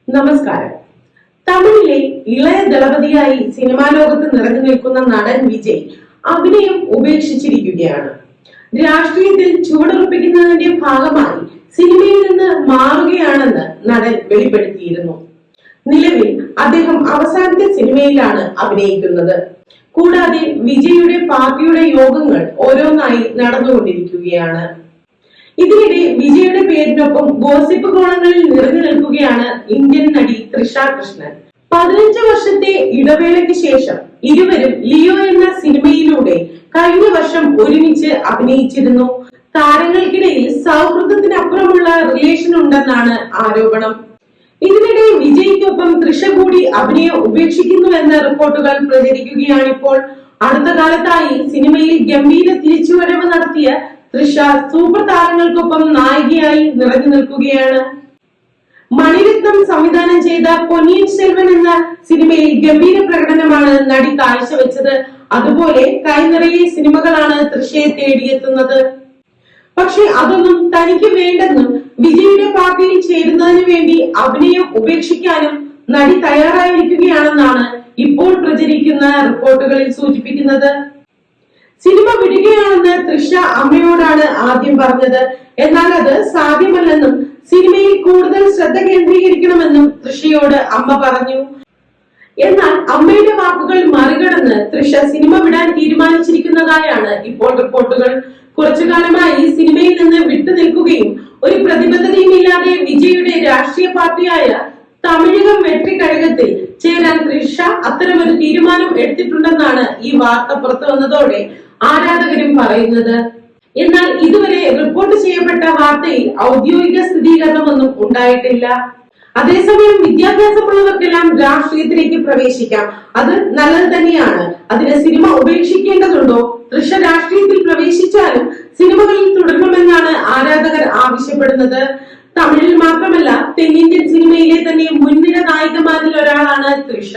നമസ്കാരം. തമിഴിലെ ഇളയ ദളപതിയായി സിനിമാ ലോകത്ത് നിറഞ്ഞു നിൽക്കുന്ന നടൻ വിജയ് അഭിനയം ഉപേക്ഷിച്ചിരിക്കുകയാണ്. രാഷ്ട്രീയത്തിൽ ചുവടുറപ്പിക്കുന്നതിന്റെ ഭാഗമായി സിനിമയിൽ നിന്ന് മാറുകയാണെന്ന് നടൻ വെളിപ്പെടുത്തിയിരുന്നു. നിലവിൽ അദ്ദേഹം അവസാനത്തെ സിനിമയിലാണ് അഭിനയിക്കുന്നത്. കൂടാതെ വിജയുടെ പാർട്ടിയുടെ യോഗങ്ങൾ ഓരോന്നായി നടന്നുകൊണ്ടിരിക്കുകയാണ്. ഇതിനിടെ വിജയുടെ പേരിനൊപ്പം ഗോസിപ്പ് കോളങ്ങളിൽ നിറഞ്ഞു നിൽക്കുകയാണ് ഇന്ത്യൻ നടി തൃഷ കൃഷ്ണൻ. 15 വർഷത്തെ ഇടവേളയ്ക്ക് ശേഷം ഇരുവരും ലിയോ എന്ന സിനിമയിലൂടെ കഴിഞ്ഞ വർഷം ഒരുമിച്ച് അഭിനയിച്ചിരുന്നു. താരങ്ങൾക്കിടയിൽ സൗഹൃദത്തിനപ്പുറമുള്ള റിലേഷൻ ഉണ്ടെന്നാണ് ആരോപണം. ഇതിനിടെ വിജയ്ക്കൊപ്പം തൃഷ കൂടി അഭിനയം ഉപേക്ഷിക്കുന്നുവെന്ന റിപ്പോർട്ടുകൾ പ്രചരിക്കുകയാണിപ്പോൾ. അടുത്ത കാലത്തായി സിനിമയിൽ ഗംഭീര തിരിച്ചുവരവ് നടത്തിയ തൃഷ സൂപ്പർ താരങ്ങൾക്കൊപ്പം നായികയായി നിറഞ്ഞു നിൽക്കുകയാണ്. മണിരത്നം സംവിധാനം ചെയ്ത പൊന്നിയിൻ സെൽവൻ എന്ന സിനിമയിൽ ഗംഭീര പ്രകടനമാണ് നടി കാഴ്ചവെച്ചത്. അതുപോലെ കൈനിറയെ സിനിമകളാണ് തൃഷയെ തേടിയെത്തുന്നത്. പക്ഷെ അതൊന്നും തനിക്ക് വേണ്ടെന്നും വിജയുടെ പാർട്ടിയിൽ ചേരുന്നതിന് വേണ്ടി അഭിനയം ഉപേക്ഷിക്കാനും നടി തയ്യാറായിരിക്കുകയാണെന്നാണ് ഇപ്പോൾ പ്രചരിക്കുന്ന റിപ്പോർട്ടുകളിൽ സൂചിപ്പിക്കുന്നത്. സിനിമ വിടുകയാണെന്ന് തൃഷ അമ്മയോടാണ് ആദ്യം പറഞ്ഞത്. എന്നാൽ അത് സാധ്യമല്ലെന്നും സിനിമയിൽ കൂടുതൽ ശ്രദ്ധ കേന്ദ്രീകരിക്കണമെന്നും തൃഷയോട് അമ്മ പറഞ്ഞു. എന്നാൽ അമ്മയുടെ വാക്കുകൾ മറികടന്ന് തൃഷ സിനിമ വിടാൻ തീരുമാനിച്ചിരിക്കുന്നതായാണ് ഇപ്പോൾ റിപ്പോർട്ടുകൾ. കുറച്ചു കാലമായി സിനിമയിൽ നിന്ന് വിട്ടുനിൽക്കുകയും ഒരു പ്രതിബദ്ധതയും ഇല്ലാതെ വിജയുടെ രാഷ്ട്രീയ പാർട്ടിയായ തമിഴകം വെട്രി കഴകത്തിൽ ചേരാൻ തൃഷ അത്തരമൊരു തീരുമാനം എടുത്തിട്ടുണ്ടെന്നാണ് ഈ വാർത്ത പുറത്തു വന്നതോടെ ആരാധകരും പറയുന്നത്. എന്നാൽ ഇതുവരെ റിപ്പോർട്ട് ചെയ്യപ്പെട്ട വാർത്തയിൽ ഔദ്യോഗിക സ്ഥിരീകരണമൊന്നും ഉണ്ടായിട്ടില്ല. അതേസമയം വിദ്യാഭ്യാസമുള്ളവർക്കെല്ലാം രാഷ്ട്രീയത്തിലേക്ക് പ്രവേശിക്കാം. അത് നല്ലത് തന്നെയാണ്. അതിന് സിനിമ ഉപേക്ഷിക്കേണ്ടതുണ്ടോ? തൃഷ രാഷ്ട്രീയത്തിൽ പ്രവേശിച്ചാലും സിനിമകളിൽ തുടരണമെന്നാണ് ആരാധകർ ആവശ്യപ്പെടുന്നത്. തമിഴിൽ മാത്രമല്ല തെന്നിന്ത്യൻ സിനിമയിലെ തന്നെ മുൻനിര നായികമാരിൽ ഒരാളാണ് തൃഷ.